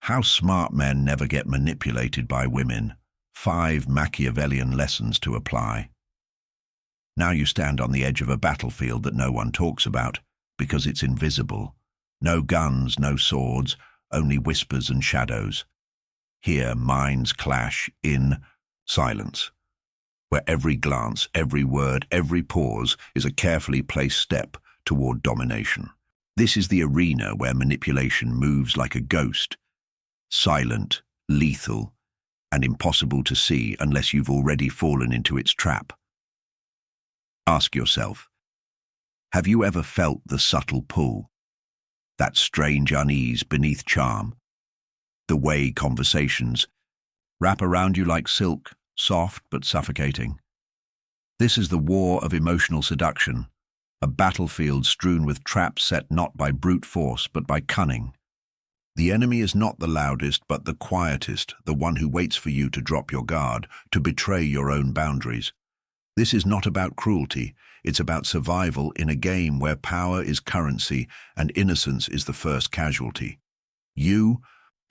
How smart men never get manipulated by women. 5 Machiavellian lessons to apply. Now you stand on the edge of a battlefield that no one talks about, because it's invisible. No guns, no swords, only whispers and shadows. Here minds clash in silence, where every glance, every word, every pause is a carefully placed step toward domination. This is the arena where manipulation moves like a ghost, silent, lethal, and impossible to see unless you've already fallen into its trap. Ask yourself, have you ever felt the subtle pull, that strange unease beneath charm, the way conversations wrap around you like silk, soft but suffocating? This is the war of emotional seduction, a battlefield strewn with traps set not by brute force but by cunning. The enemy is not the loudest but the quietest, the one who waits for you to drop your guard, to betray your own boundaries. This is not about cruelty, it's about survival in a game where power is currency and innocence is the first casualty. You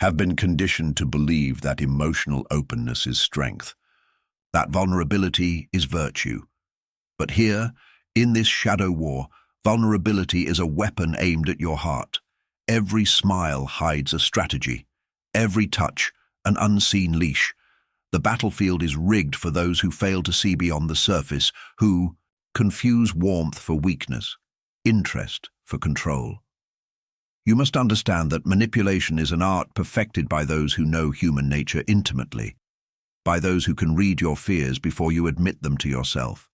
have been conditioned to believe that emotional openness is strength, that vulnerability is virtue. But here, in this shadow war, vulnerability is a weapon aimed at your heart. Every smile hides a strategy, every touch an unseen leash. The battlefield is rigged for those who fail to see beyond the surface, who confuse warmth for weakness, interest for control. You must understand that manipulation is an art perfected by those who know human nature intimately, by those who can read your fears before you admit them to yourself.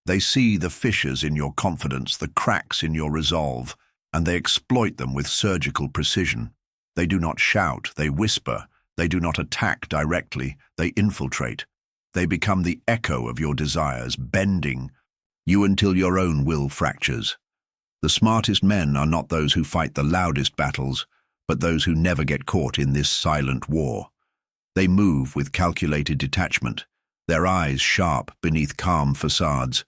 They see the fissures in your confidence, the cracks in your resolve, and they exploit them with surgical precision. They do not shout, they whisper. They do not attack directly, they infiltrate. They become the echo of your desires, bending you until your own will fractures. The smartest men are not those who fight the loudest battles, but those who never get caught in this silent war. They move with calculated detachment, their eyes sharp beneath calm facades.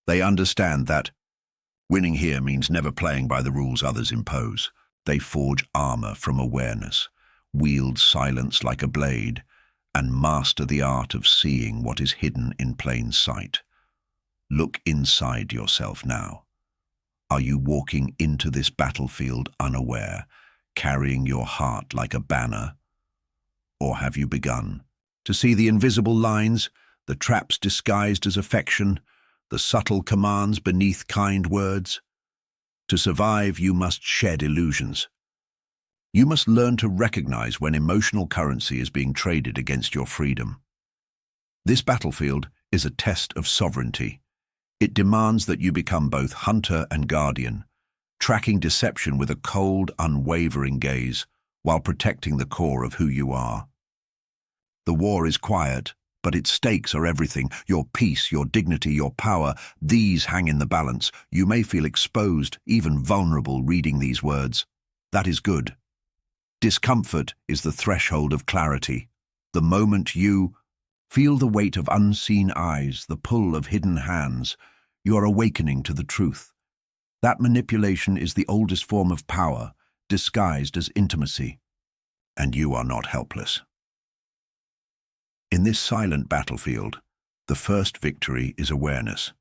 They understand that winning here means never playing by the rules others impose. They forge armor from awareness, wield silence like a blade, and master the art of seeing what is hidden in plain sight. Look inside yourself now. Are you walking into this battlefield unaware, carrying your heart like a banner? Or have you begun to see the invisible lines, the traps disguised as affection, the subtle commands beneath kind words? To survive, you must shed illusions. You must learn to recognize when emotional currency is being traded against your freedom. This battlefield is a test of sovereignty. It demands that you become both hunter and guardian, tracking deception with a cold, unwavering gaze while protecting the core of who you are. The war is quiet, but its stakes are everything. Your peace, your dignity, your power, these hang in the balance. You may feel exposed, even vulnerable, reading these words. That is good. Discomfort is the threshold of clarity. The moment you feel the weight of unseen eyes, the pull of hidden hands, you are awakening to the truth. That manipulation is the oldest form of power, disguised as intimacy. And you are not helpless. In this silent battlefield, the first victory is awareness.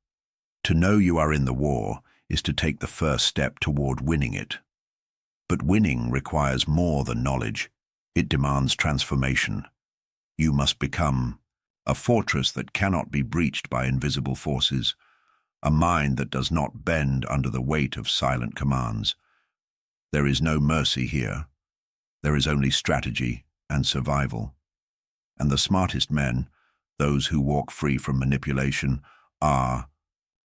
To know you are in the war is to take the first step toward winning it. But winning requires more than knowledge. It demands transformation. You must become a fortress that cannot be breached by invisible forces, a mind that does not bend under the weight of silent commands. There is no mercy here. There is only strategy and survival. And the smartest men, those who walk free from manipulation, are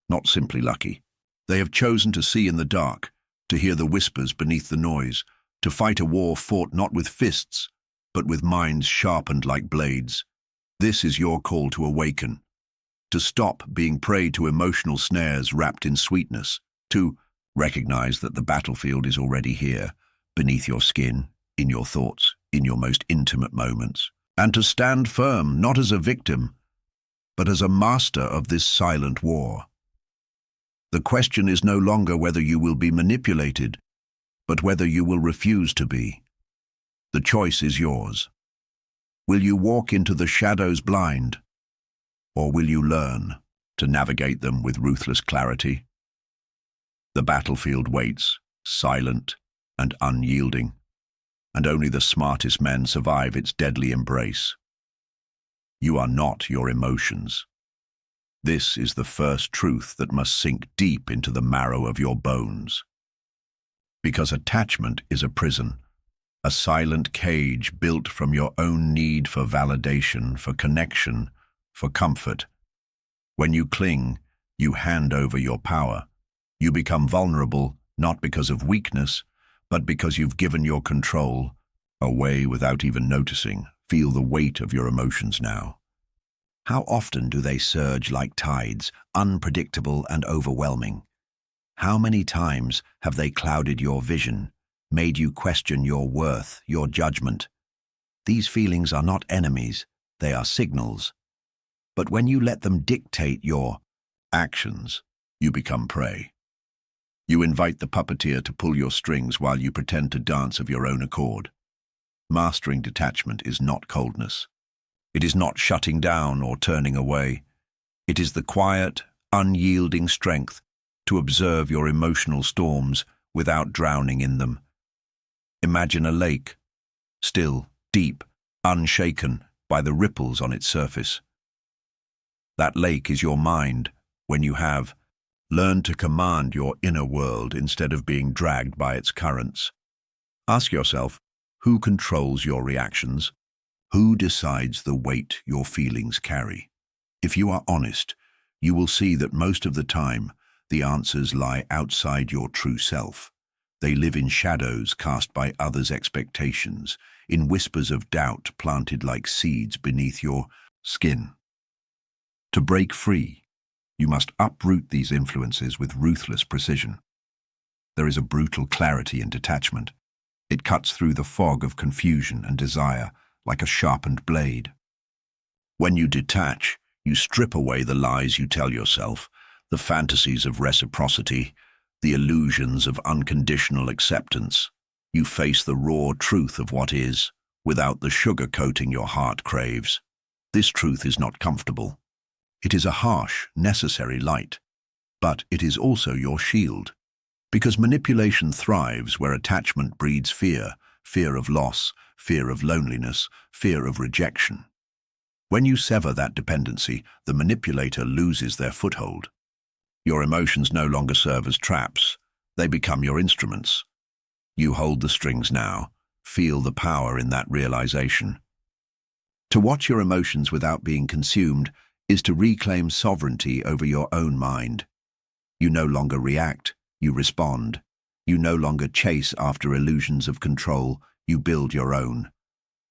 not simply lucky. They have chosen to see in the dark, to hear the whispers beneath the noise, to fight a war fought not with fists, but with minds sharpened like blades. This is your call to awaken, to stop being prey to emotional snares wrapped in sweetness, to recognize that the battlefield is already here, beneath your skin, in your thoughts, in your most intimate moments, and to stand firm, not as a victim, but as a master of this silent war. The question is no longer whether you will be manipulated, but whether you will refuse to be. The choice is yours. Will you walk into the shadows blind, or will you learn to navigate them with ruthless clarity? The battlefield waits, silent and unyielding, and only the smartest men survive its deadly embrace. You are not your emotions. This is the first truth that must sink deep into the marrow of your bones. Because attachment is a prison, a silent cage built from your own need for validation, for connection, for comfort. When you cling, you hand over your power. You become vulnerable, not because of weakness, but because you've given your control away without even noticing. Feel the weight of your emotions now. How often do they surge like tides, unpredictable and overwhelming? How many times have they clouded your vision, made you question your worth, your judgment? These feelings are not enemies, they are signals. But when you let them dictate your actions, you become prey. You invite the puppeteer to pull your strings while you pretend to dance of your own accord. Mastering detachment is not coldness. It is not shutting down or turning away. It is the quiet, unyielding strength to observe your emotional storms without drowning in them. Imagine a lake, still, deep, unshaken by the ripples on its surface. That lake is your mind when you have learned to command your inner world instead of being dragged by its currents. Ask yourself, who controls your reactions? Who decides the weight your feelings carry? If you are honest, you will see that most of the time, the answers lie outside your true self. They live in shadows cast by others' expectations, in whispers of doubt planted like seeds beneath your skin. To break free, you must uproot these influences with ruthless precision. There is a brutal clarity in detachment. It cuts through the fog of confusion and desire like a sharpened blade. When you detach, you strip away the lies you tell yourself, the fantasies of reciprocity, the illusions of unconditional acceptance. You face the raw truth of what is, without the sugar-coating your heart craves. This truth is not comfortable. It is a harsh, necessary light, but it is also your shield. Because manipulation thrives where attachment breeds fear, fear of loss, fear of loneliness, fear of rejection. When you sever that dependency, the manipulator loses their foothold. Your emotions no longer serve as traps. They become your instruments. You hold the strings now. Feel the power in that realization. To watch your emotions without being consumed is to reclaim sovereignty over your own mind. You no longer react, you respond. You no longer chase after illusions of control, you build your own.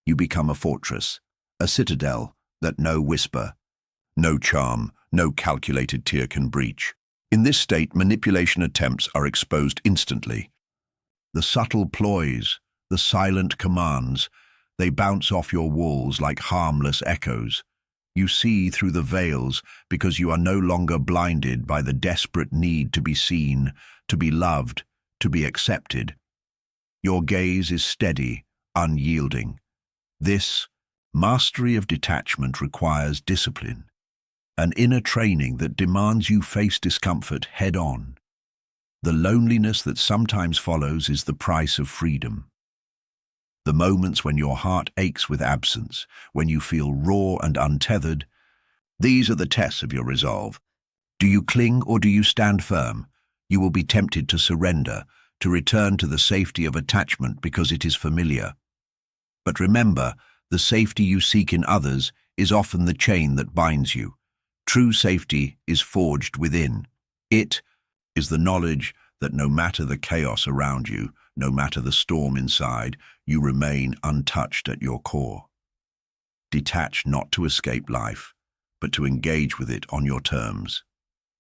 You become a fortress, a citadel that no whisper, no charm, no calculated tear can breach. In this state, manipulation attempts are exposed instantly. The subtle ploys, the silent commands, they bounce off your walls like harmless echoes. You see through the veils because you are no longer blinded by the desperate need to be seen, to be loved, to be accepted. Your gaze is steady, unyielding. This mastery of detachment requires discipline, an inner training that demands you face discomfort head-on. The loneliness that sometimes follows is the price of freedom. The moments when your heart aches with absence, when you feel raw and untethered, these are the tests of your resolve. Do you cling or do you stand firm? You will be tempted to surrender, to return to the safety of attachment because it is familiar. But remember, the safety you seek in others is often the chain that binds you. True safety is forged within. It is the knowledge that no matter the chaos around you, no matter the storm inside, you remain untouched at your core. Detach not to escape life, but to engage with it on your terms.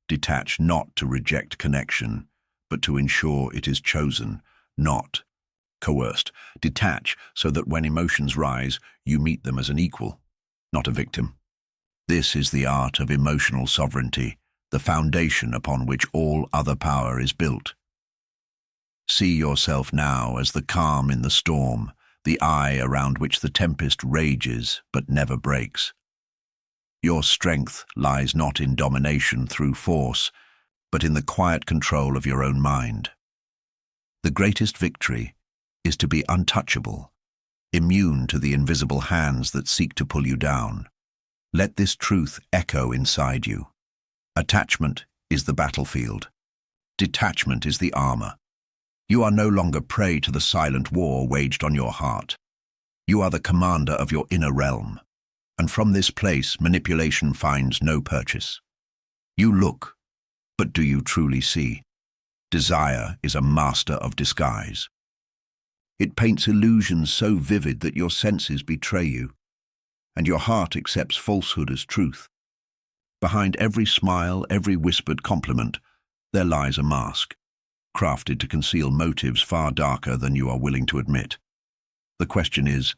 Detach not to reject connection, but to ensure it is chosen, not coerced. Detach so that when emotions rise, you meet them as an equal, not a victim. This is the art of emotional sovereignty, the foundation upon which all other power is built. See yourself now as the calm in the storm, the eye around which the tempest rages but never breaks. Your strength lies not in domination through force, but in the quiet control of your own mind. The greatest victory is to be untouchable, immune to the invisible hands that seek to pull you down. Let this truth echo inside you. Attachment is the battlefield. Detachment is the armor. You are no longer prey to the silent war waged on your heart. You are the commander of your inner realm, and from this place manipulation finds no purchase. You look, but do you truly see? Desire is a master of disguise. It paints illusions so vivid that your senses betray you, and your heart accepts falsehood as truth. Behind every smile, every whispered compliment, there lies a mask, crafted to conceal motives far darker than you are willing to admit. The question is,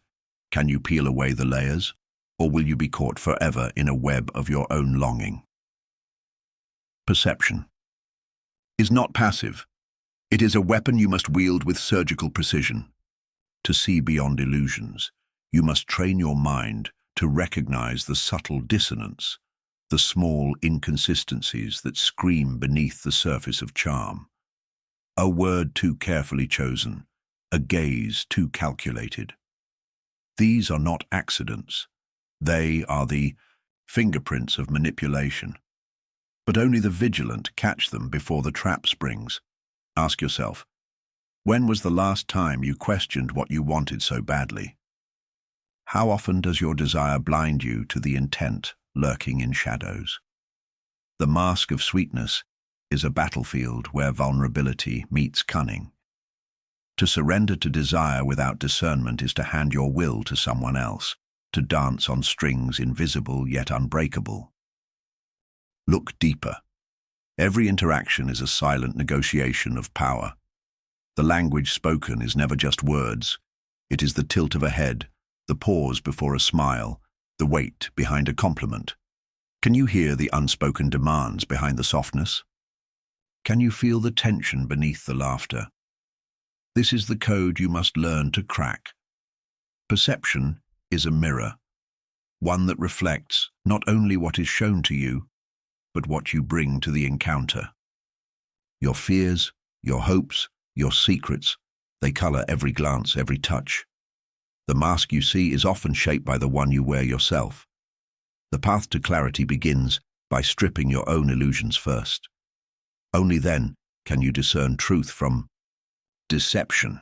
can you peel away the layers, or will you be caught forever in a web of your own longing? Perception is not passive. It is a weapon you must wield with surgical precision. To see beyond illusions, you must train your mind to recognize the subtle dissonance, the small inconsistencies that scream beneath the surface of charm. A word too carefully chosen, a gaze too calculated. These are not accidents. They are the fingerprints of manipulation. But only the vigilant catch them before the trap springs. Ask yourself, when was the last time you questioned what you wanted so badly? How often does your desire blind you to the intent lurking in shadows? The mask of sweetness is a battlefield where vulnerability meets cunning. To surrender to desire without discernment is to hand your will to someone else, to dance on strings invisible yet unbreakable. Look deeper. Every interaction is a silent negotiation of power. The language spoken is never just words. It is the tilt of a head, the pause before a smile, the weight behind a compliment. Can you hear the unspoken demands behind the softness? Can you feel the tension beneath the laughter? This is the code you must learn to crack. Perception is a mirror, one that reflects not only what is shown to you, but what you bring to the encounter. Your fears, your hopes, your secrets, they color every glance, every touch. The mask you see is often shaped by the one you wear yourself. The path to clarity begins by stripping your own illusions first. Only then can you discern truth from deception.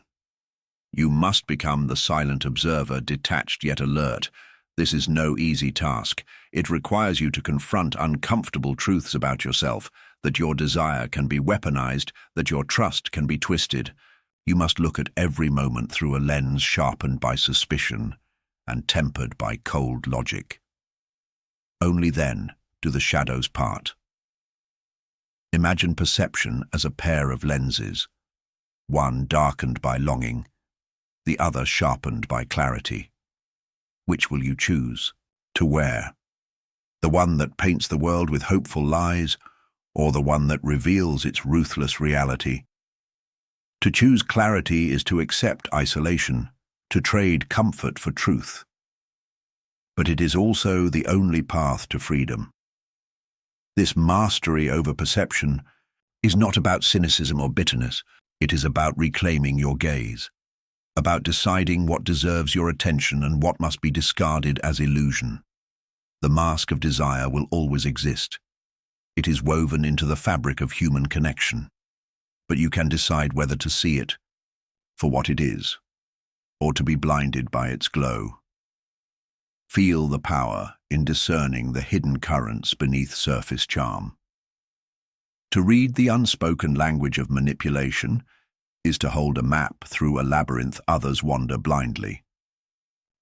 You must become the silent observer, detached yet alert. This is no easy task. It requires you to confront uncomfortable truths about yourself, that your desire can be weaponized, that your trust can be twisted. You must look at every moment through a lens sharpened by suspicion and tempered by cold logic. Only then do the shadows part. Imagine perception as a pair of lenses, one darkened by longing, the other sharpened by clarity. Which will you choose to wear? The one that paints the world with hopeful lies, or the one that reveals its ruthless reality? To choose clarity is to accept isolation, to trade comfort for truth. But it is also the only path to freedom. This mastery over perception is not about cynicism or bitterness. It is about reclaiming your gaze, about deciding what deserves your attention and what must be discarded as illusion. The mask of desire will always exist. It is woven into the fabric of human connection. But you can decide whether to see it for what it is, or to be blinded by its glow. Feel the power in discerning the hidden currents beneath surface charm. To read the unspoken language of manipulation is to hold a map through a labyrinth others wander blindly.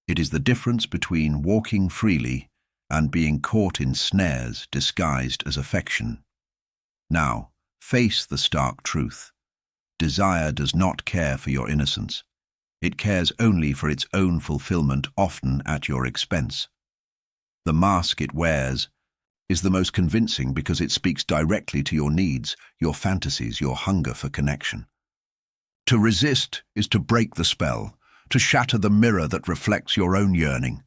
It is the difference between walking freely and being caught in snares disguised as affection. Now, face the stark truth. Desire does not care for your innocence. It cares only for its own fulfillment, often at your expense. The mask it wears is the most convincing because it speaks directly to your needs, your fantasies, your hunger for connection. To resist is to break the spell, to shatter the mirror that reflects your own yearning.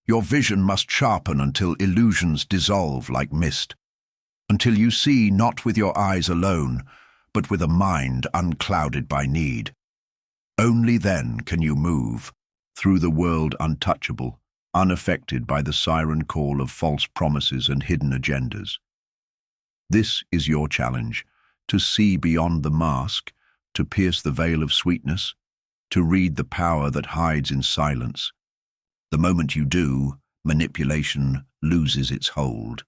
Your vision must sharpen until illusions dissolve like mist, until you see not with your eyes alone, but with a mind unclouded by need. Only then can you move through the world untouchable, unaffected by the siren call of false promises and hidden agendas. This is your challenge, to see beyond the mask, to pierce the veil of sweetness, to read the power that hides in silence. The moment you do, manipulation loses its hold.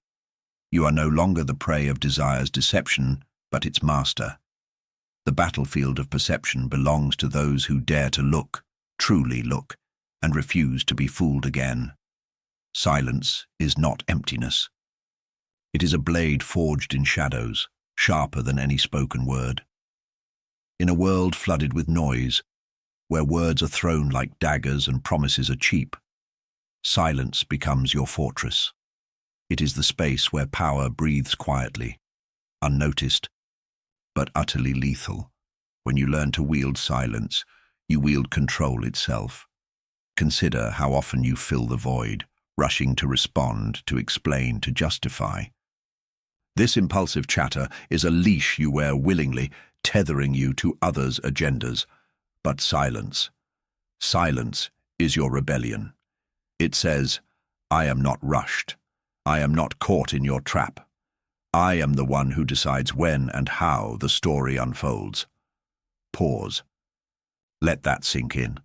You are no longer the prey of desire's deception, but its master. The battlefield of perception belongs to those who dare to look, truly look, and refuse to be fooled again. Silence is not emptiness. It is a blade forged in shadows, sharper than any spoken word. In a world flooded with noise, where words are thrown like daggers and promises are cheap, silence becomes your fortress. It is the space where power breathes quietly, unnoticed, but utterly lethal. When you learn to wield silence, you wield control itself. Consider how often you fill the void, rushing to respond, to explain, to justify. This impulsive chatter is a leash you wear willingly, tethering you to others' agendas. But silence is your rebellion. It says, I am not rushed. I am not caught in your trap. I am the one who decides when and how the story unfolds. Pause. Let that sink in.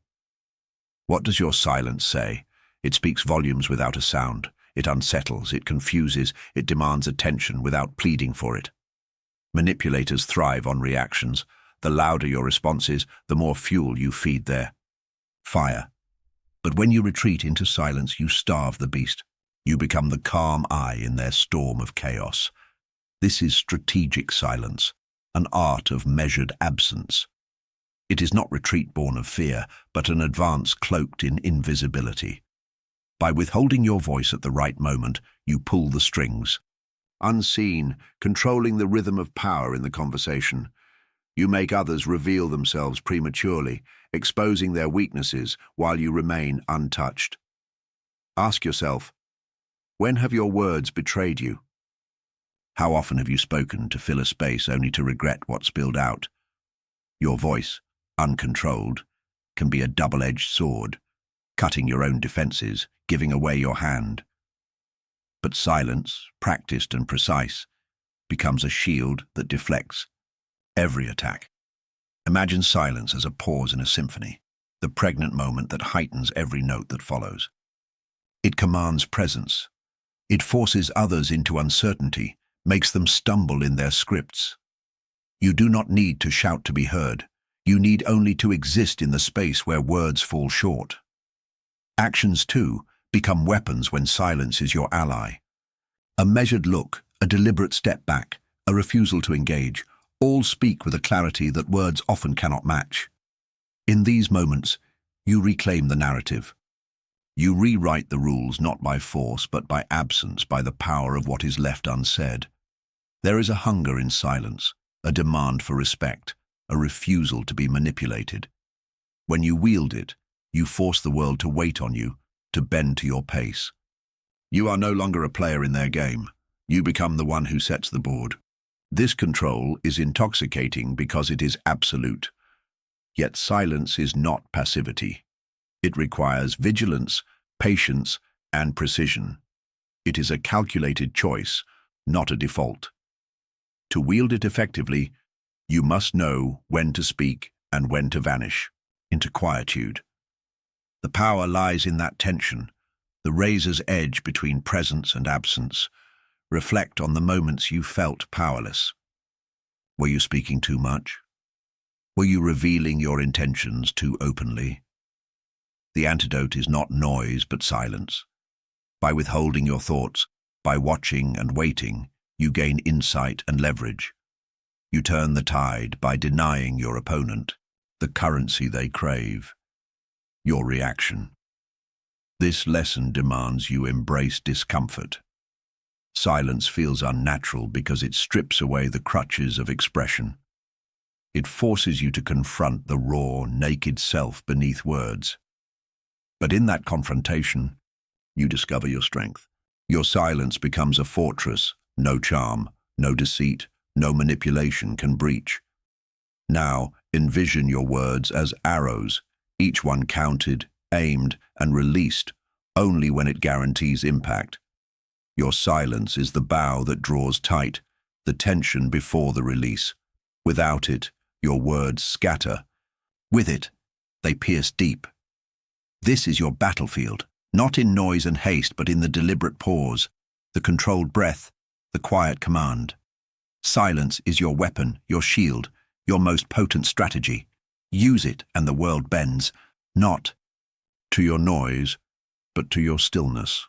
What does your silence say? It speaks volumes without a sound. It unsettles, it confuses, it demands attention without pleading for it. Manipulators thrive on reactions. The louder your response is, the more fuel you feed their fire. But when you retreat into silence, you starve the beast. You become the calm eye in their storm of chaos. This is strategic silence, an art of measured absence. It is not retreat born of fear, but an advance cloaked in invisibility. By withholding your voice at the right moment, you pull the strings. Unseen, controlling the rhythm of power in the conversation. You make others reveal themselves prematurely, exposing their weaknesses while you remain untouched. Ask yourself, when have your words betrayed you? How often have you spoken to fill a space only to regret what spilled out? Your voice, uncontrolled, can be a double-edged sword, cutting your own defenses, giving away your hand. But silence, practiced and precise, becomes a shield that deflects every attack. Imagine silence as a pause in a symphony, the pregnant moment that heightens every note that follows. It commands presence. It forces others into uncertainty, makes them stumble in their scripts. You do not need to shout to be heard. You need only to exist in the space where words fall short. Actions, too, become weapons when silence is your ally. A measured look, a deliberate step back, a refusal to engage, all speak with a clarity that words often cannot match. In these moments, you reclaim the narrative. You rewrite the rules not by force but by absence, by the power of what is left unsaid. There is a hunger in silence, a demand for respect, a refusal to be manipulated. When you wield it, you force the world to wait on you, to bend to your pace. You are no longer a player in their game. You become the one who sets the board. This control is intoxicating because it is absolute. Yet silence is not passivity. It requires vigilance, patience, and precision. It is a calculated choice, not a default. To wield it effectively, you must know when to speak and when to vanish into quietude. The power lies in that tension, the razor's edge between presence and absence. Reflect on the moments you felt powerless. Were you speaking too much? Were you revealing your intentions too openly? The antidote is not noise but silence. By withholding your thoughts, by watching and waiting, you gain insight and leverage. You turn the tide by denying your opponent the currency they crave, your reaction. This lesson demands you embrace discomfort. Silence feels unnatural because it strips away the crutches of expression. It forces you to confront the raw, naked self beneath words. But in that confrontation, you discover your strength. Your silence becomes a fortress. No charm, no deceit, no manipulation can breach. Now, envision your words as arrows, each one counted, aimed, and released only when it guarantees impact. Your silence is the bow that draws tight, the tension before the release. Without it, your words scatter. With it, they pierce deep. This is your battlefield, not in noise and haste, but in the deliberate pause, the controlled breath, the quiet command. Silence is your weapon, your shield, your most potent strategy. Use it and the world bends, not to your noise, but to your stillness.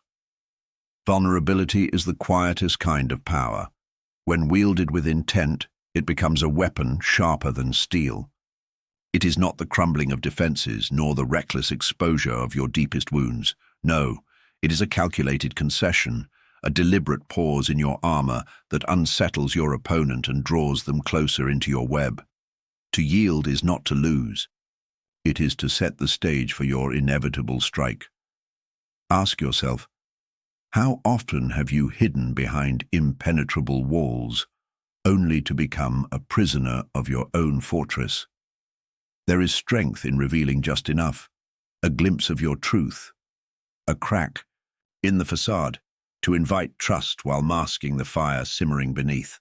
Vulnerability is the quietest kind of power. When wielded with intent, it becomes a weapon sharper than steel. It is not the crumbling of defenses, nor the reckless exposure of your deepest wounds. No, it is a calculated concession, a deliberate pause in your armor that unsettles your opponent and draws them closer into your web. To yield is not to lose. It is to set the stage for your inevitable strike. Ask yourself, how often have you hidden behind impenetrable walls, only to become a prisoner of your own fortress? There is strength in revealing just enough, a glimpse of your truth, a crack in the facade, to invite trust while masking the fire simmering beneath.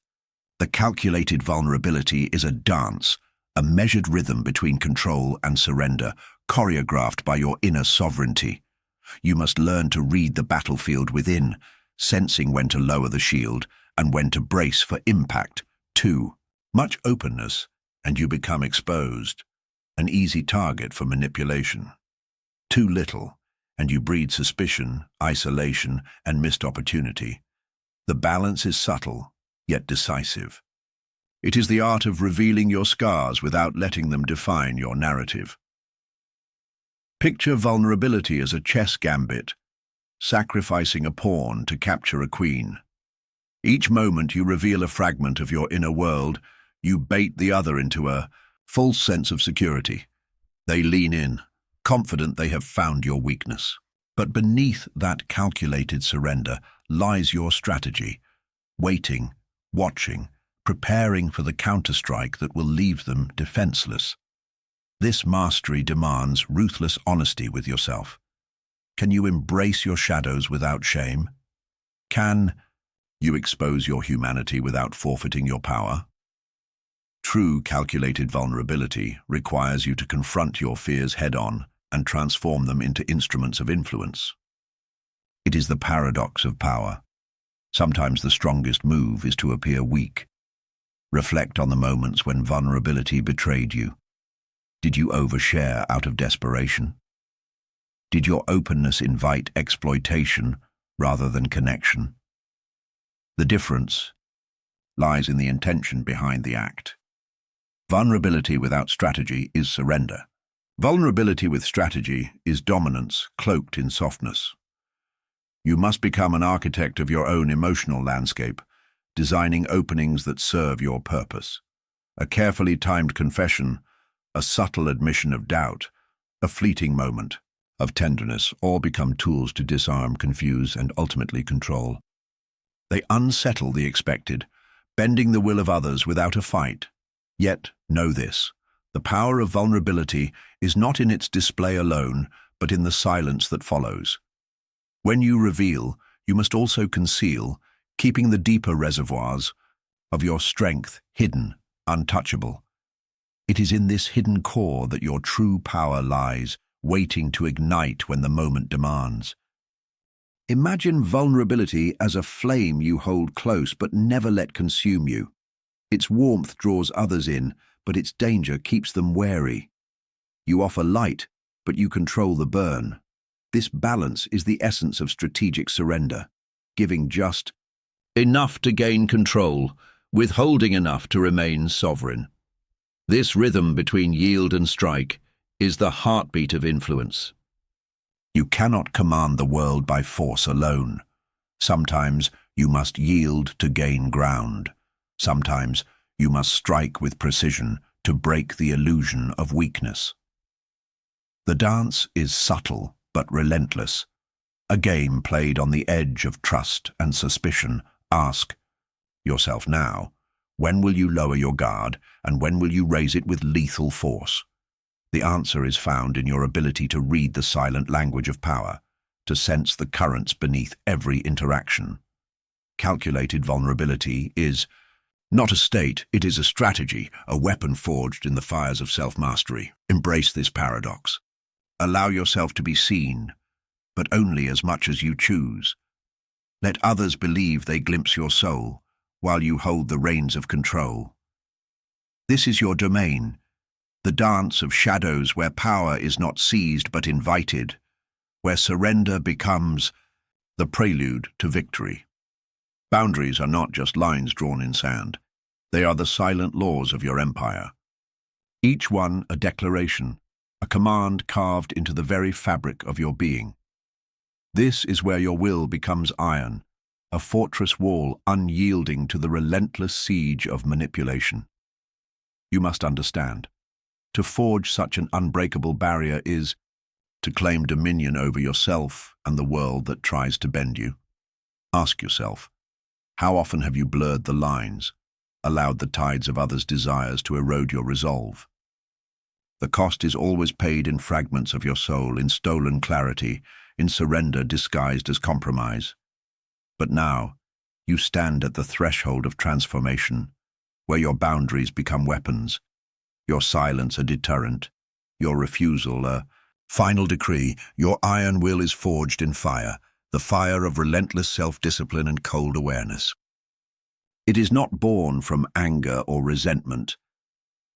The calculated vulnerability is a dance, a measured rhythm between control and surrender, choreographed by your inner sovereignty. You must learn to read the battlefield within, sensing when to lower the shield and when to brace for impact. Too much openness, and you become exposed, an easy target for manipulation. Too little, and you breed suspicion, isolation, and missed opportunity. The balance is subtle, yet decisive. It is the art of revealing your scars without letting them define your narrative. Picture vulnerability as a chess gambit, sacrificing a pawn to capture a queen. Each moment you reveal a fragment of your inner world, you bait the other into a false sense of security. They lean in, confident they have found your weakness. But beneath that calculated surrender lies your strategy, waiting, watching, preparing for the counterstrike that will leave them defenseless. This mastery demands ruthless honesty with yourself. Can you embrace your shadows without shame? Can you expose your humanity without forfeiting your power? True calculated vulnerability requires you to confront your fears head-on and transform them into instruments of influence. It is the paradox of power. Sometimes the strongest move is to appear weak. Reflect on the moments when vulnerability betrayed you. Did you overshare out of desperation? Did your openness invite exploitation rather than connection? The difference lies in the intention behind the act. Vulnerability without strategy is surrender. Vulnerability with strategy is dominance cloaked in softness. You must become an architect of your own emotional landscape, designing openings that serve your purpose. A carefully timed confession, a subtle admission of doubt, a fleeting moment of tenderness all become tools to disarm, confuse, and ultimately control. They unsettle the expected, bending the will of others without a fight. Yet, know this, the power of vulnerability is not in its display alone, but in the silence that follows. When you reveal, you must also conceal, keeping the deeper reservoirs of your strength hidden, untouchable. It is in this hidden core that your true power lies, waiting to ignite when the moment demands. Imagine vulnerability as a flame you hold close but never let consume you. Its warmth draws others in, but its danger keeps them wary. You offer light, but you control the burn. This balance is the essence of strategic surrender, giving just enough to gain control, withholding enough to remain sovereign. This rhythm between yield and strike is the heartbeat of influence. You cannot command the world by force alone. Sometimes you must yield to gain ground. Sometimes you must strike with precision to break the illusion of weakness. The dance is subtle but relentless, a game played on the edge of trust and suspicion. Ask yourself now, when will you lower your guard, and when will you raise it with lethal force? The answer is found in your ability to read the silent language of power, to sense the currents beneath every interaction. Calculated vulnerability is not a state, it is a strategy, a weapon forged in the fires of self-mastery. Embrace this paradox. Allow yourself to be seen, but only as much as you choose. Let others believe they glimpse your soul, while you hold the reins of control. This is your domain, the dance of shadows where power is not seized but invited, where surrender becomes the prelude to victory. Boundaries are not just lines drawn in sand. They are the silent laws of your empire. Each one a declaration, a command carved into the very fabric of your being. This is where your will becomes iron, a fortress wall unyielding to the relentless siege of manipulation. You must understand, to forge such an unbreakable barrier is to claim dominion over yourself and the world that tries to bend you. Ask yourself, how often have you blurred the lines, allowed the tides of others' desires to erode your resolve? The cost is always paid in fragments of your soul, in stolen clarity, in surrender disguised as compromise. But now, you stand at the threshold of transformation, where your boundaries become weapons, your silence a deterrent, your refusal a final decree. Your iron will is forged in fire, the fire of relentless self-discipline and cold awareness. It is not born from anger or resentment,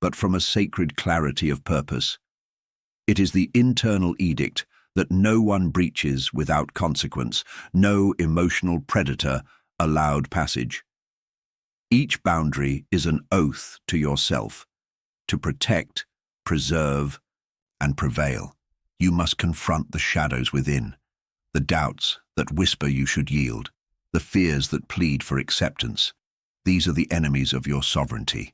but from a sacred clarity of purpose. It is the internal edict that no one breaches without consequence, no emotional predator allowed passage. Each boundary is an oath to yourself, to protect, preserve, and prevail. You must confront the shadows within, the doubts that whisper you should yield, the fears that plead for acceptance. These are the enemies of your sovereignty.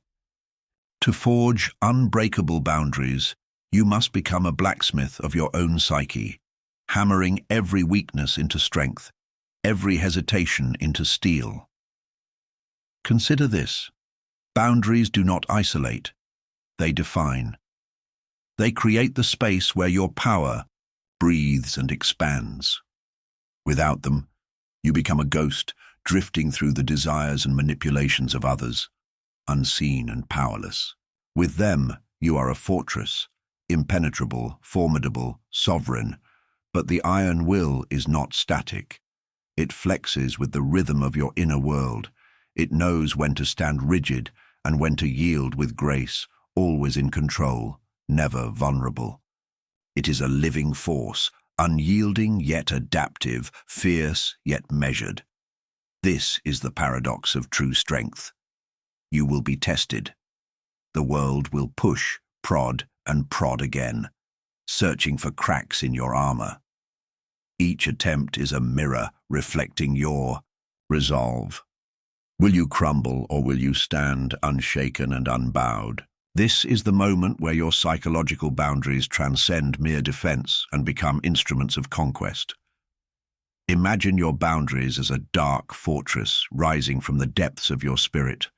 To forge unbreakable boundaries, you must become a blacksmith of your own psyche, hammering every weakness into strength, every hesitation into steel. Consider this. Boundaries do not isolate, they define. They create the space where your power breathes and expands. Without them, you become a ghost, drifting through the desires and manipulations of others, unseen and powerless. With them, you are a fortress, impenetrable, formidable, sovereign. But the iron will is not static. It flexes with the rhythm of your inner world. It knows when to stand rigid and when to yield with grace, always in control, never vulnerable. It is a living force, unyielding yet adaptive, fierce yet measured. This is the paradox of true strength. You will be tested. The world will push, prod, and prod again, searching for cracks in your armor. Each attempt is a mirror reflecting your resolve. Will you crumble or will you stand unshaken and unbowed? This is the moment where your psychological boundaries transcend mere defense and become instruments of conquest. Imagine your boundaries as a dark fortress rising from the depths of your spirit.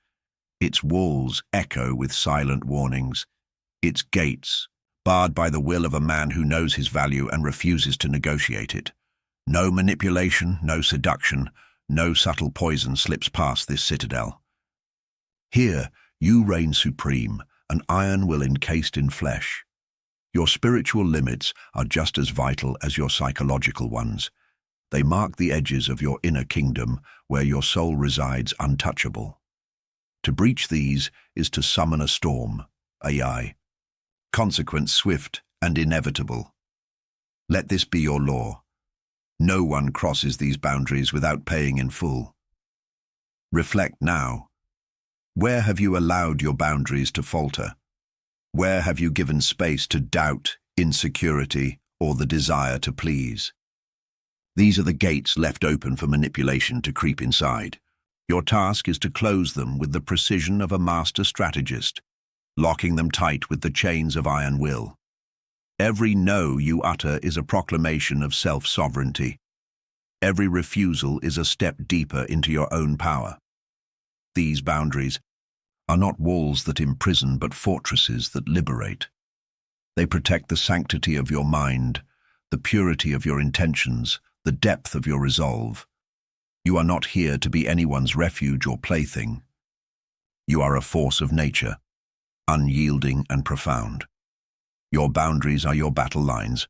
Its walls echo with silent warnings, its gates barred by the will of a man who knows his value and refuses to negotiate it. No manipulation, no seduction, no subtle poison slips past this citadel. Here, you reign supreme, an iron will encased in flesh. Your spiritual limits are just as vital as your psychological ones. They mark the edges of your inner kingdom where your soul resides untouchable. To breach these is to summon a storm, AI. Consequence swift and inevitable. Let this be your law. No one crosses these boundaries without paying in full. Reflect now. Where have you allowed your boundaries to falter? Where have you given space to doubt, insecurity, or the desire to please? These are the gates left open for manipulation to creep inside. Your task is to close them with the precision of a master strategist. locking them tight with the chains of iron will. Every no you utter is a proclamation of self-sovereignty. Every refusal is a step deeper into your own power. These boundaries are not walls that imprison but fortresses that liberate. They protect the sanctity of your mind, the purity of your intentions, the depth of your resolve. You are not here to be anyone's refuge or plaything. You are a force of nature, unyielding and profound. Your boundaries are your battle lines,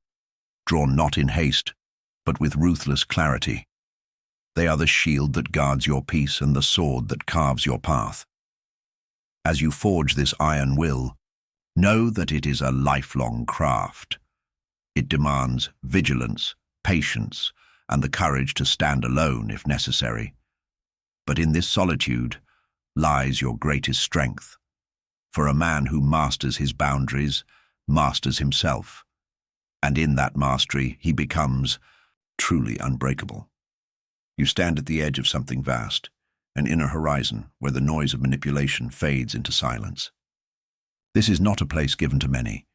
drawn not in haste, but with ruthless clarity. They are the shield that guards your peace and the sword that carves your path. As you forge this iron will, know that it is a lifelong craft. It demands vigilance, patience, and the courage to stand alone if necessary. But in this solitude lies your greatest strength. For a man who masters his boundaries masters himself, and in that mastery he becomes truly unbreakable. You stand at the edge of something vast, an inner horizon where the noise of manipulation fades into silence. This is not a place given to many.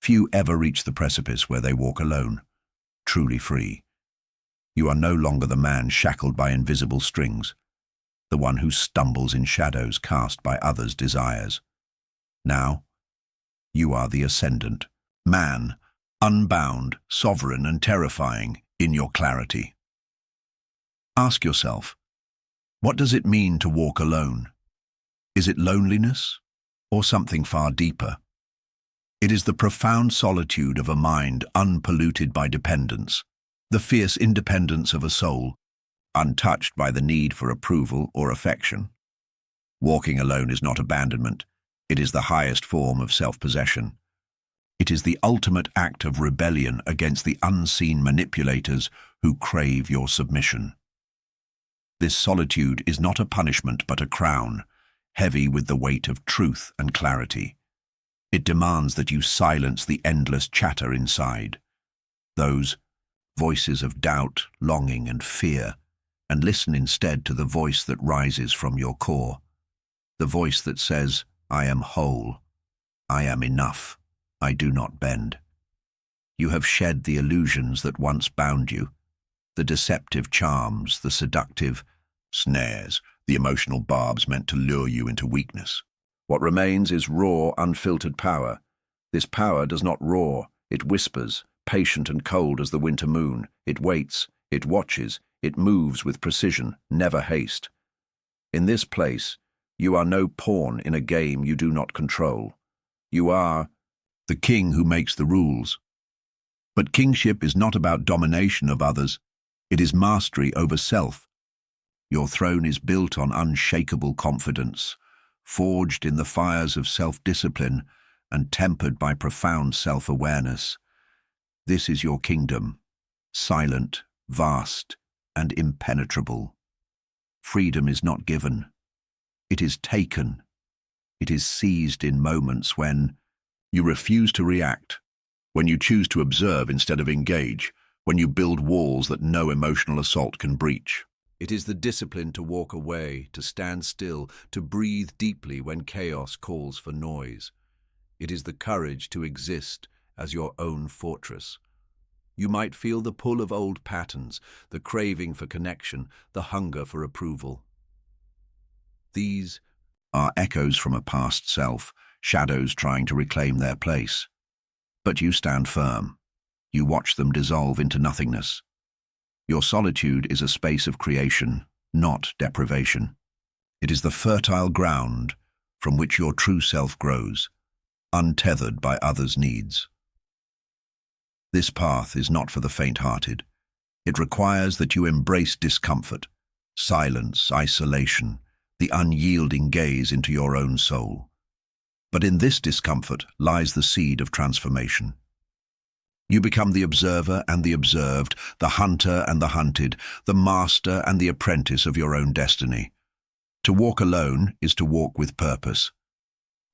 Few ever reach the precipice where they walk alone, truly free. You are no longer the man shackled by invisible strings, the one who stumbles in shadows cast by others' desires. Now, you are the ascendant, man, unbound, sovereign and terrifying in your clarity. Ask yourself, what does it mean to walk alone? Is it loneliness or something far deeper? It is the profound solitude of a mind unpolluted by dependence, the fierce independence of a soul, untouched by the need for approval or affection. Walking alone is not abandonment. It is the highest form of self-possession. It is the ultimate act of rebellion against the unseen manipulators who crave your submission. This solitude is not a punishment but a crown, heavy with the weight of truth and clarity. It demands that you silence the endless chatter inside, those voices of doubt, longing and fear, and listen instead to the voice that rises from your core, the voice that says, I am whole, I am enough, I do not bend. You have shed the illusions that once bound you, the deceptive charms, the seductive snares, the emotional barbs meant to lure you into weakness. What remains is raw, unfiltered power. This power does not roar, it whispers, patient and cold as the winter moon. It waits, it watches, it moves with precision, never haste. In this place, you are no pawn in a game you do not control. You are the king who makes the rules. But kingship is not about domination of others. It is mastery over self. Your throne is built on unshakable confidence, forged in the fires of self-discipline and tempered by profound self-awareness. This is your kingdom, silent, vast, and impenetrable. Freedom is not given. It is taken. It is seized in moments when you refuse to react, when you choose to observe instead of engage, when you build walls that no emotional assault can breach. It is the discipline to walk away, to stand still, to breathe deeply when chaos calls for noise. It is the courage to exist as your own fortress. You might feel the pull of old patterns, the craving for connection, the hunger for approval. These are echoes from a past self, shadows trying to reclaim their place. But you stand firm. You watch them dissolve into nothingness. Your solitude is a space of creation, not deprivation. It is the fertile ground from which your true self grows, untethered by others' needs. This path is not for the faint-hearted. It requires that you embrace discomfort, silence, isolation, the unyielding gaze into your own soul. But in this discomfort lies the seed of transformation. You become the observer and the observed, the hunter and the hunted, the master and the apprentice of your own destiny. To walk alone is to walk with purpose.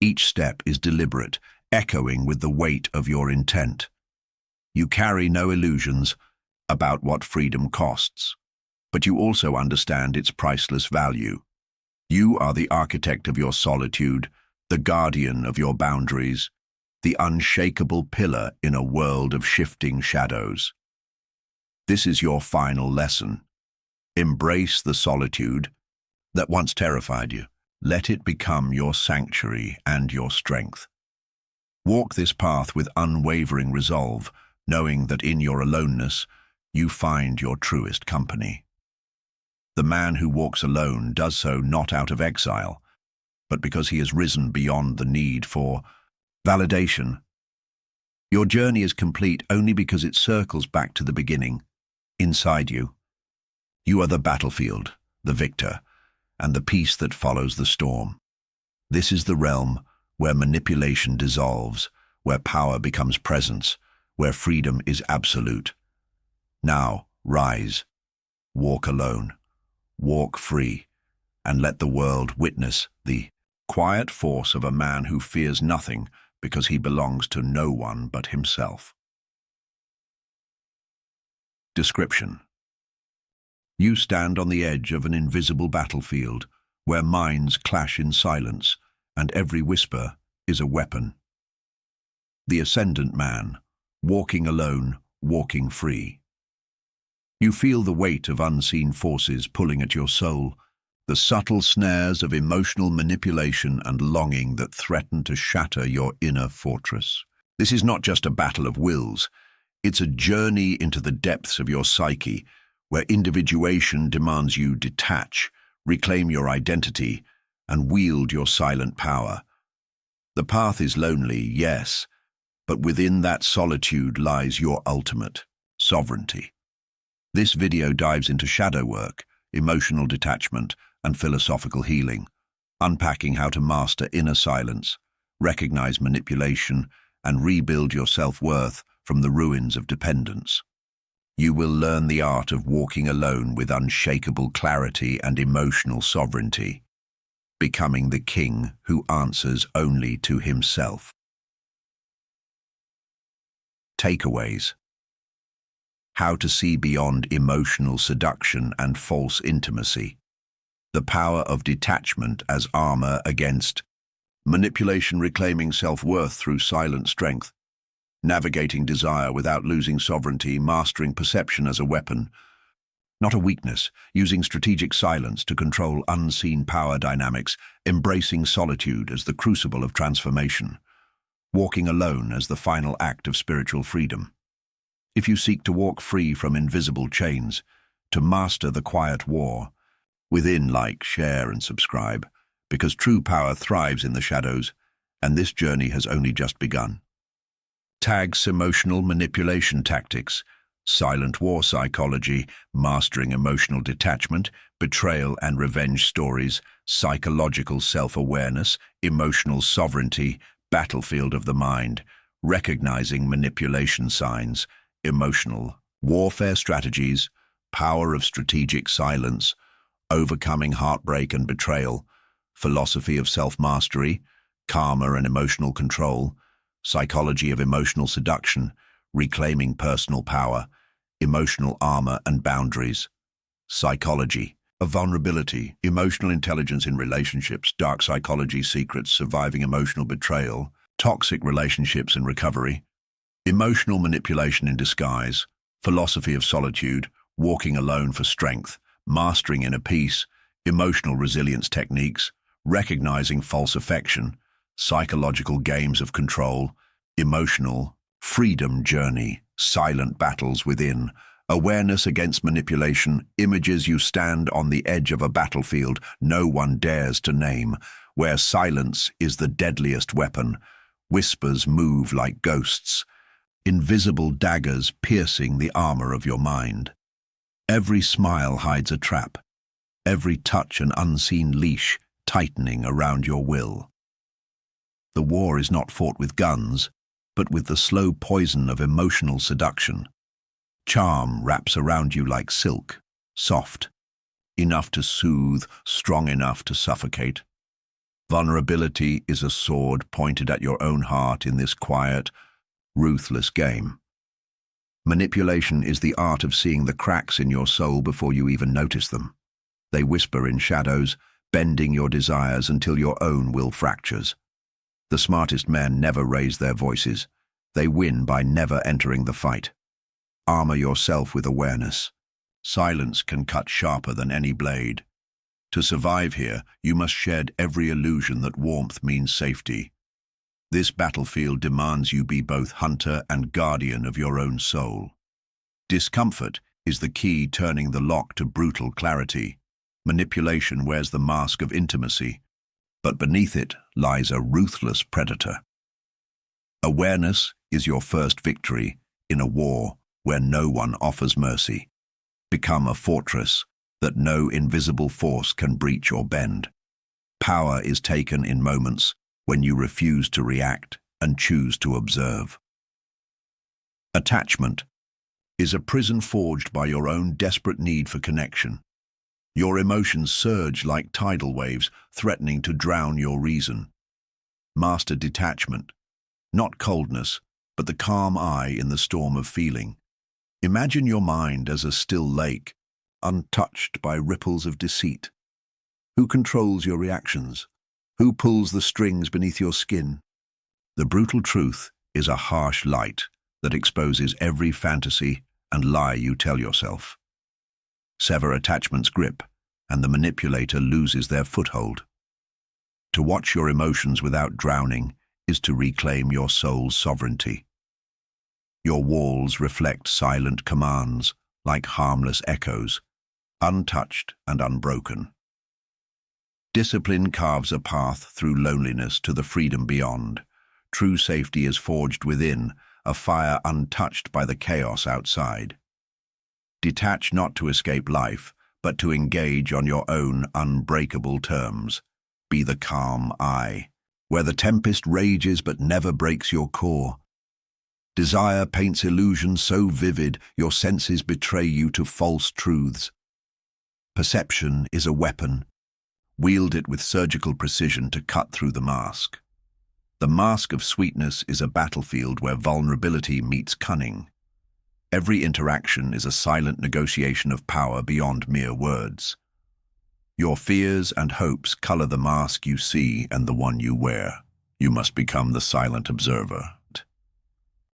Each step is deliberate, echoing with the weight of your intent. You carry no illusions about what freedom costs, but you also understand its priceless value. You are the architect of your solitude, the guardian of your boundaries, the unshakable pillar in a world of shifting shadows. This is your final lesson. Embrace the solitude that once terrified you. Let it become your sanctuary and your strength. Walk this path with unwavering resolve, knowing that in your aloneness, you find your truest company. The man who walks alone does so not out of exile, but because he has risen beyond the need for validation. Your journey is complete only because it circles back to the beginning, inside you. You are the battlefield, the victor, and the peace that follows the storm. This is the realm where manipulation dissolves, where power becomes presence, where freedom is absolute. Now, rise, walk alone, walk free, and let the world witness the quiet force of a man who fears nothing because he belongs to no one but himself. Description: you stand on the edge of an invisible battlefield where minds clash in silence and every whisper is a weapon. The ascendant man, walking alone, walking free. You feel the weight of unseen forces pulling at your soul, the subtle snares of emotional manipulation and longing that threaten to shatter your inner fortress. This is not just a battle of wills, it's a journey into the depths of your psyche, where individuation demands you detach, reclaim your identity, and wield your silent power. The path is lonely, yes, but within that solitude lies your ultimate sovereignty. This video dives into shadow work, emotional detachment, and philosophical healing, unpacking how to master inner silence, recognize manipulation, and rebuild your self-worth from the ruins of dependence. You will learn the art of walking alone with unshakable clarity and emotional sovereignty, becoming the king who answers only to himself. Takeaways: how to see beyond emotional seduction and false intimacy. The power of detachment as armor against manipulation, reclaiming self-worth through silent strength, navigating desire without losing sovereignty, mastering perception as a weapon, not a weakness, using strategic silence to control unseen power dynamics, embracing solitude as the crucible of transformation, walking alone as the final act of spiritual freedom. If you seek to walk free from invisible chains, to master the quiet war, within, like, share, and subscribe, because true power thrives in the shadows, and this journey has only just begun. Tags: emotional manipulation tactics, silent war psychology, mastering emotional detachment, betrayal and revenge stories, psychological self-awareness, emotional sovereignty, battlefield of the mind, recognizing manipulation signs, emotional warfare strategies, power of strategic silence, overcoming heartbreak and betrayal, philosophy of self-mastery, karma and emotional control, psychology of emotional seduction, reclaiming personal power, emotional armor and boundaries, psychology of vulnerability, emotional intelligence in relationships, dark psychology secrets, surviving emotional betrayal, toxic relationships and recovery, emotional manipulation in disguise, philosophy of solitude, walking alone for strength, mastering inner peace, emotional resilience techniques, recognizing false affection, psychological games of control, emotional freedom journey, silent battles within, awareness against manipulation, images: you stand on the edge of a battlefield no one dares to name, where silence is the deadliest weapon, whispers move like ghosts, invisible daggers piercing the armor of your mind. Every smile hides a trap, every touch an unseen leash tightening around your will. The war is not fought with guns, but with the slow poison of emotional seduction. Charm wraps around you like silk, soft, enough to soothe, strong enough to suffocate. Vulnerability is a sword pointed at your own heart in this quiet, ruthless game. Manipulation is the art of seeing the cracks in your soul before you even notice them. They whisper in shadows, bending your desires until your own will fractures. The smartest men never raise their voices. They win by never entering the fight. Armor yourself with awareness. Silence can cut sharper than any blade. To survive here, you must shed every illusion that warmth means safety. This battlefield demands you be both hunter and guardian of your own soul. Discomfort is the key turning the lock to brutal clarity. Manipulation wears the mask of intimacy, but beneath it lies a ruthless predator. Awareness is your first victory in a war where no one offers mercy. Become a fortress that no invisible force can breach or bend. Power is taken in moments when you refuse to react and choose to observe. Attachment is a prison forged by your own desperate need for connection. Your emotions surge like tidal waves, threatening to drown your reason. Master detachment, not coldness, but the calm eye in the storm of feeling. Imagine your mind as a still lake, untouched by ripples of deceit. Who controls your reactions? Who pulls the strings beneath your skin? The brutal truth is a harsh light that exposes every fantasy and lie you tell yourself. Sever attachment's grip, and the manipulator loses their foothold. To watch your emotions without drowning is to reclaim your soul's sovereignty. Your walls reflect silent commands, like harmless echoes, untouched and unbroken. Discipline carves a path through loneliness to the freedom beyond. True safety is forged within, a fire untouched by the chaos outside. Detach not to escape life, but to engage on your own unbreakable terms. Be the calm eye, where the tempest rages but never breaks your core. Desire paints illusions so vivid your senses betray you to false truths. Perception is a weapon. Wield it with surgical precision to cut through the mask. The mask of sweetness is a battlefield where vulnerability meets cunning. Every interaction is a silent negotiation of power beyond mere words. Your fears and hopes color the mask you see and the one you wear. You must become the silent observer,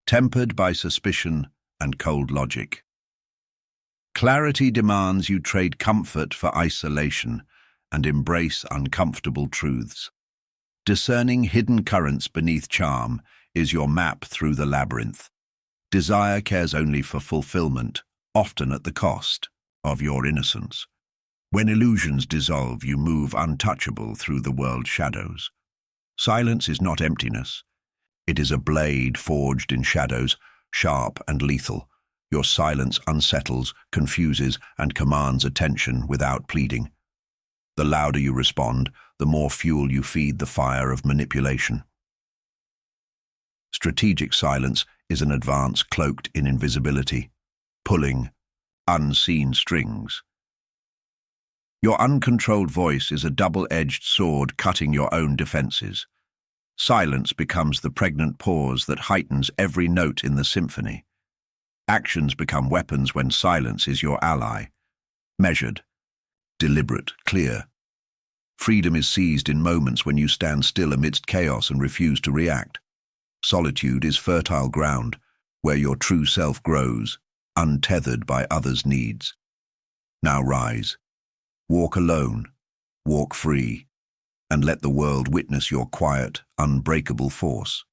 tempered by suspicion and cold logic. Clarity demands you trade comfort for isolation and embrace uncomfortable truths. Discerning hidden currents beneath charm is your map through the labyrinth. Desire cares only for fulfillment, often at the cost of your innocence. When illusions dissolve, you move untouchable through the world's shadows. Silence is not emptiness. It is a blade forged in shadows, sharp and lethal. Your silence unsettles, confuses, and commands attention without pleading. The louder you respond, the more fuel you feed the fire of manipulation. Strategic silence is an advance cloaked in invisibility, pulling unseen strings. Your uncontrolled voice is a double-edged sword cutting your own defenses. Silence becomes the pregnant pause that heightens every note in the symphony. Actions become weapons when silence is your ally. Measured, deliberate, clear. Freedom is seized in moments when you stand still amidst chaos and refuse to react. Solitude is fertile ground, where your true self grows, untethered by others' needs. Now rise. Walk alone, walk free, and let the world witness your quiet, unbreakable force.